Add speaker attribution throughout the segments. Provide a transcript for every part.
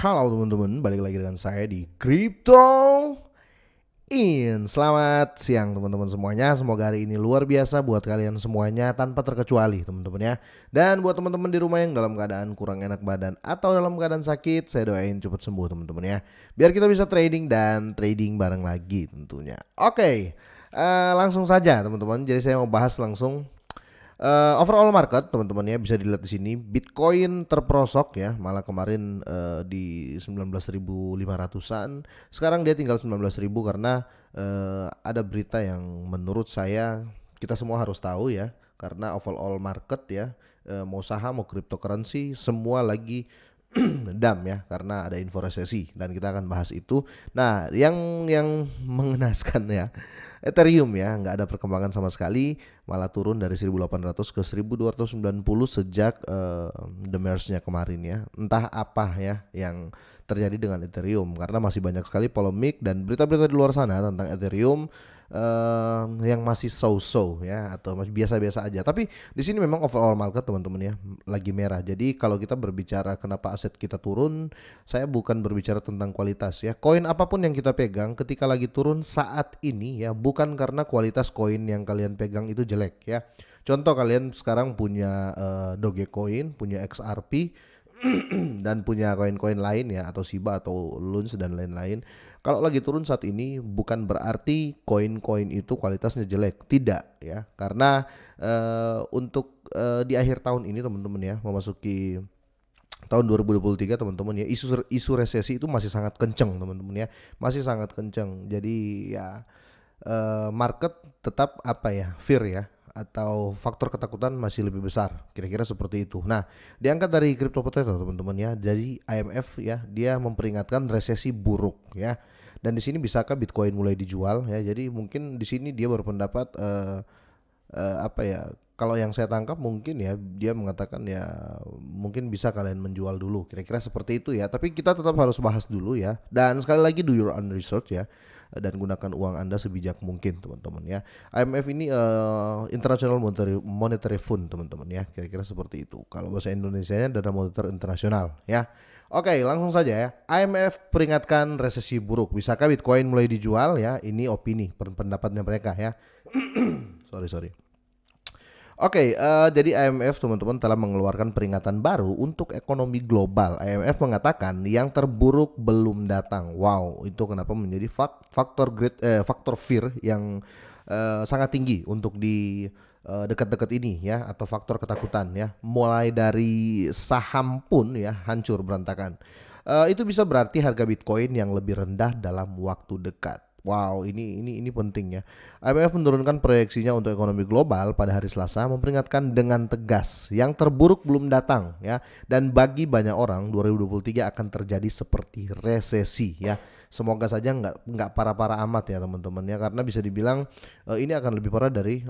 Speaker 1: Halo teman-teman, balik lagi dengan saya di Crypto In. Selamat siang teman-teman semuanya. Semoga hari ini luar biasa buat kalian semuanya tanpa terkecuali teman-teman ya. Dan buat teman-teman di rumah yang dalam keadaan kurang enak badan atau dalam keadaan sakit, saya doain cepat sembuh teman-teman ya. Biar kita bisa trading dan trading bareng lagi tentunya. Oke, langsung saja teman-teman. Jadi saya mau bahas langsung overall market teman-teman ya, bisa dilihat di sini Bitcoin terperosok ya, malah kemarin di 19.500-an, sekarang dia tinggal 19.000 karena ada berita yang menurut saya kita semua harus tahu ya, karena overall market ya, mau saham mau cryptocurrency semua lagi dam ya, karena ada info resesi dan kita akan bahas itu. Nah, yang mengenaskan ya, Ethereum ya nggak ada perkembangan sama sekali, malah turun dari 1.800 ke 1.290 sejak the merge-nya kemarin ya. Entah apa ya yang terjadi dengan Ethereum, karena masih banyak sekali polemik dan berita-berita di luar sana tentang Ethereum yang masih so-so ya, atau masih biasa-biasa aja. Tapi di sini memang overall market teman-teman ya lagi merah. Jadi kalau kita berbicara kenapa aset kita turun, saya bukan berbicara tentang kualitas ya. Koin apapun yang kita pegang ketika lagi turun saat ini ya, bukan karena kualitas koin yang kalian pegang itu jelek ya. Contoh, kalian sekarang punya Dogecoin, punya XRP dan punya koin-koin lain ya, atau Shiba atau Luns dan lain-lain. Kalau lagi turun saat ini bukan berarti koin-koin itu kualitasnya jelek, tidak ya. Karena untuk di akhir tahun ini teman-teman ya, memasuki tahun 2023 teman-teman ya, isu resesi itu masih sangat kenceng teman-teman ya, masih sangat kenceng. Jadi ya market tetap apa ya, fear ya, atau faktor ketakutan masih lebih besar, kira-kira seperti itu. Nah, diangkat dari Crypto Potato teman-teman ya, jadi IMF ya, dia memperingatkan resesi buruk ya. Dan di sini bisakah Bitcoin mulai dijual ya? Jadi mungkin di sini dia berpendapat apa ya, kalau yang saya tangkap mungkin ya, dia mengatakan ya mungkin bisa kalian menjual dulu, kira-kira seperti itu ya. Tapi kita tetap harus bahas dulu ya, dan sekali lagi do your own research ya, dan gunakan uang Anda sebijak mungkin teman-teman ya. IMF ini International Monetary Fund teman-teman ya, kira-kira seperti itu. Kalau bahasa Indonesianya Dana Moneter Internasional ya. Oke, langsung saja ya. IMF peringatkan resesi buruk, bisakah Bitcoin mulai dijual ya? Ini opini pendapatnya mereka ya. Sorry. Oke, jadi IMF teman-teman telah mengeluarkan peringatan baru untuk ekonomi global. IMF mengatakan yang terburuk belum datang. Wow, itu kenapa menjadi faktor fear yang sangat tinggi untuk di dekat-dekat ini ya, atau faktor ketakutan ya. Mulai dari saham pun ya hancur berantakan. Itu bisa berarti harga Bitcoin yang lebih rendah dalam waktu dekat. Wow, ini penting ya. IMF menurunkan proyeksinya untuk ekonomi global pada hari Selasa, memperingatkan dengan tegas yang terburuk belum datang ya, dan bagi banyak orang 2023 akan terjadi seperti resesi ya. Semoga saja nggak parah-parah amat ya teman-teman ya, karena bisa dibilang ini akan lebih parah dari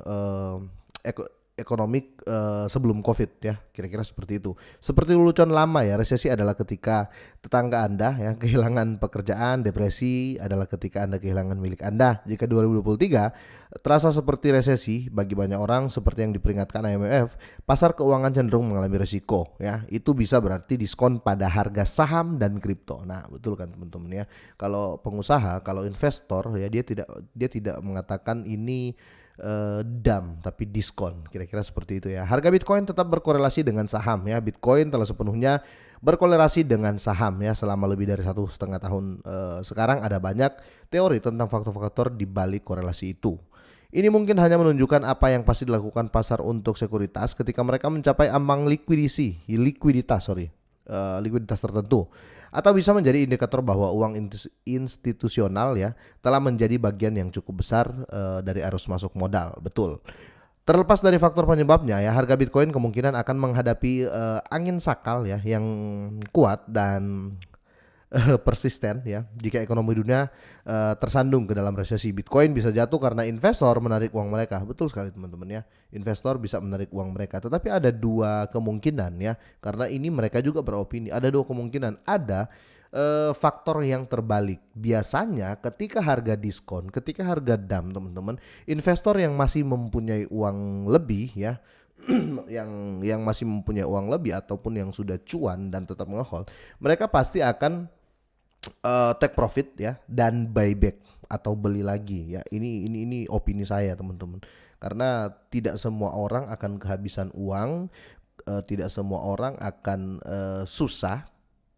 Speaker 1: ekonomi sebelum Covid ya, kira-kira seperti itu. Seperti lelucon lama ya, resesi adalah ketika tetangga Anda ya kehilangan pekerjaan, depresi adalah ketika Anda kehilangan milik Anda. Jika 2023 terasa seperti resesi bagi banyak orang seperti yang diperingatkan IMF, pasar keuangan cenderung mengalami risiko ya. Itu bisa berarti diskon pada harga saham dan kripto. Nah, betul kan teman-teman ya. Kalau pengusaha, kalau investor ya, dia tidak mengatakan ini dam tapi diskon, kira-kira seperti itu ya. Harga Bitcoin tetap berkorelasi dengan saham ya. Bitcoin telah sepenuhnya berkorelasi dengan saham ya selama lebih dari 1,5 tahun. Sekarang ada banyak teori tentang faktor-faktor di balik korelasi itu. Ini mungkin hanya menunjukkan apa yang pasti dilakukan pasar untuk sekuritas ketika mereka mencapai ambang likuiditas tertentu, atau bisa menjadi indikator bahwa uang institusional ya telah menjadi bagian yang cukup besar dari arus masuk modal. Betul. Terlepas dari faktor penyebabnya ya, harga Bitcoin kemungkinan akan menghadapi angin sakal ya yang kuat dan persisten ya. Jika ekonomi dunia tersandung ke dalam resesi, Bitcoin bisa jatuh karena investor menarik uang mereka. Betul sekali teman-teman ya. Investor bisa menarik uang mereka. Tetapi ada dua kemungkinan ya. Karena ini mereka juga beropini. Ada dua kemungkinan. Ada faktor yang terbalik. Biasanya ketika harga diskon, ketika harga dam teman-teman, investor yang masih mempunyai uang lebih ya yang masih mempunyai uang lebih ataupun yang sudah cuan dan tetap nge-hold, mereka pasti akan take profit ya dan buyback atau beli lagi ya. Ini opini saya teman-teman. Karena tidak semua orang akan kehabisan uang, tidak semua orang akan susah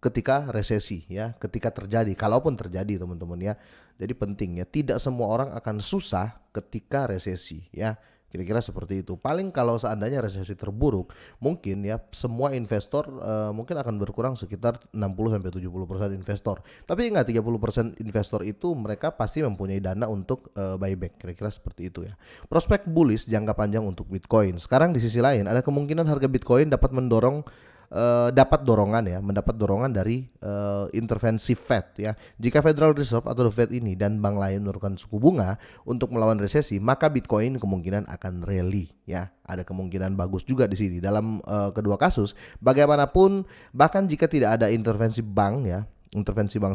Speaker 1: ketika resesi ya, ketika terjadi, kalaupun terjadi teman-teman ya. Jadi penting ya, tidak semua orang akan susah ketika resesi ya. Kira-kira seperti itu. Paling kalau seandainya resesi terburuk, mungkin ya semua investor mungkin akan berkurang sekitar 60-70% investor. Tapi ingat 30% investor itu mereka pasti mempunyai dana untuk buyback. Kira-kira seperti itu ya. Prospek bullish jangka panjang untuk Bitcoin. Sekarang di sisi lain ada kemungkinan harga Bitcoin dapat mendapat dorongan dari intervensi Fed ya. Jika Federal Reserve atau Fed ini dan bank lain menurunkan suku bunga untuk melawan resesi, maka Bitcoin kemungkinan akan rally ya. Ada kemungkinan bagus juga di sini dalam kedua kasus. Bagaimanapun, bahkan jika tidak ada intervensi bank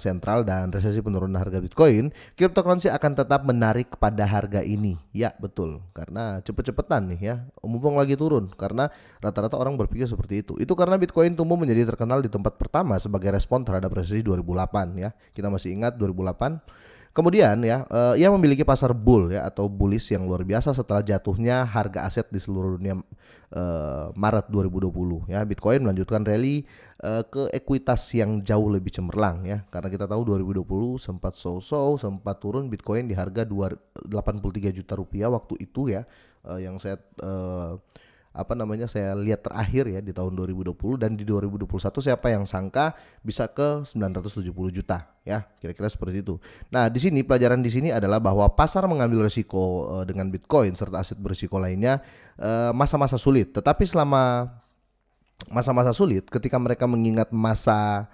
Speaker 1: sentral dan resesi penurunan harga Bitcoin, cryptocurrency akan tetap menarik kepada harga ini. Ya, betul. Karena cepet-cepetan nih ya, mumpung lagi turun. Karena rata-rata orang berpikir seperti itu. Itu karena Bitcoin tumbuh menjadi terkenal di tempat pertama sebagai respon terhadap resesi 2008 ya. Kita masih ingat 2008. Kemudian ya, ia memiliki pasar bull ya atau bullish yang luar biasa setelah jatuhnya harga aset di seluruh dunia Maret 2020 ya. Bitcoin melanjutkan rally ke ekuitas yang jauh lebih cemerlang ya. Karena kita tahu 2020 sempat sempat turun Bitcoin di harga 83 juta rupiah waktu itu ya. Yang saya saya lihat terakhir ya di tahun 2020, dan di 2021 siapa yang sangka bisa ke 970 juta ya, kira-kira seperti itu. Nah, di sini pelajaran di sini adalah bahwa pasar mengambil risiko dengan Bitcoin serta aset berisiko lainnya masa-masa sulit. Tetapi selama masa-masa sulit, ketika mereka mengingat masa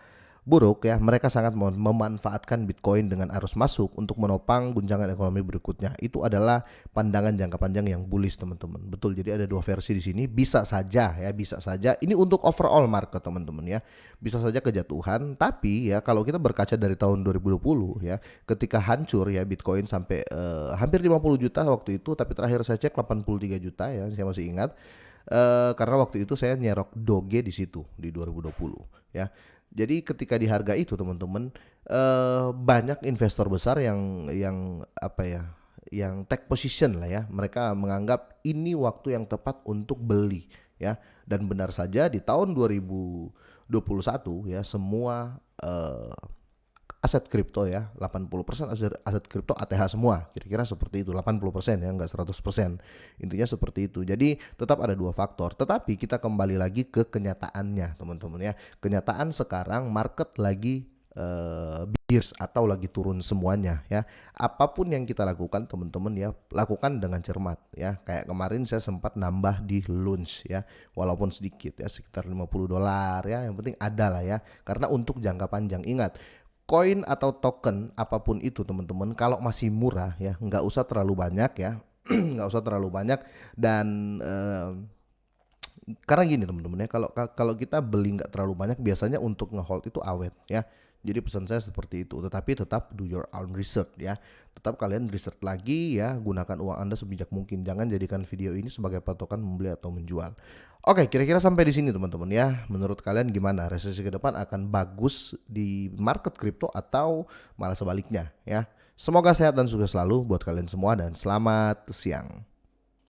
Speaker 1: buruk ya, mereka sangat memanfaatkan Bitcoin dengan arus masuk untuk menopang guncangan ekonomi berikutnya. Itu adalah pandangan jangka panjang yang bullish teman-teman. Betul, jadi ada dua versi di sini. Bisa saja ini untuk overall market teman-teman ya. Bisa saja kejatuhan, tapi ya kalau kita berkaca dari tahun 2020 ya, ketika hancur ya Bitcoin sampai hampir 50 juta waktu itu, tapi terakhir saya cek 83 juta ya, saya masih ingat. Karena waktu itu saya nyerok Doge di situ di 2020 ya. Jadi ketika di harga itu teman-teman, banyak investor besar yang take position lah ya. Mereka menganggap ini waktu yang tepat untuk beli ya. Dan benar saja di tahun 2021 ya, semua aset kripto ya, 80% aset kripto ATH semua, kira-kira seperti itu, 80% ya, enggak 100%. Intinya seperti itu. Jadi tetap ada dua faktor, tetapi kita kembali lagi ke kenyataannya teman-teman ya. Kenyataan sekarang market lagi bears atau lagi turun semuanya ya. Apapun yang kita lakukan teman-teman ya, lakukan dengan cermat ya. Kayak kemarin saya sempat nambah di launch ya, walaupun sedikit ya, sekitar $50 ya. Yang penting ada lah ya, karena untuk jangka panjang. Ingat, koin atau token apapun itu teman-teman, kalau masih murah ya, nggak usah terlalu banyak ya, nggak usah terlalu banyak. Dan karena gini teman-teman ya, kalau kita beli nggak terlalu banyak, biasanya untuk ngehold itu awet ya. Jadi pesan saya seperti itu. Tetapi tetap do your own research ya. Tetap kalian research lagi ya. Gunakan uang Anda sebijak mungkin. Jangan jadikan video ini sebagai patokan membeli atau menjual. Oke, kira-kira sampai di sini teman-teman ya. Menurut kalian gimana? Resesi ke depan akan bagus di market kripto atau malah sebaliknya ya? Semoga sehat dan sukses selalu buat kalian semua, dan selamat siang.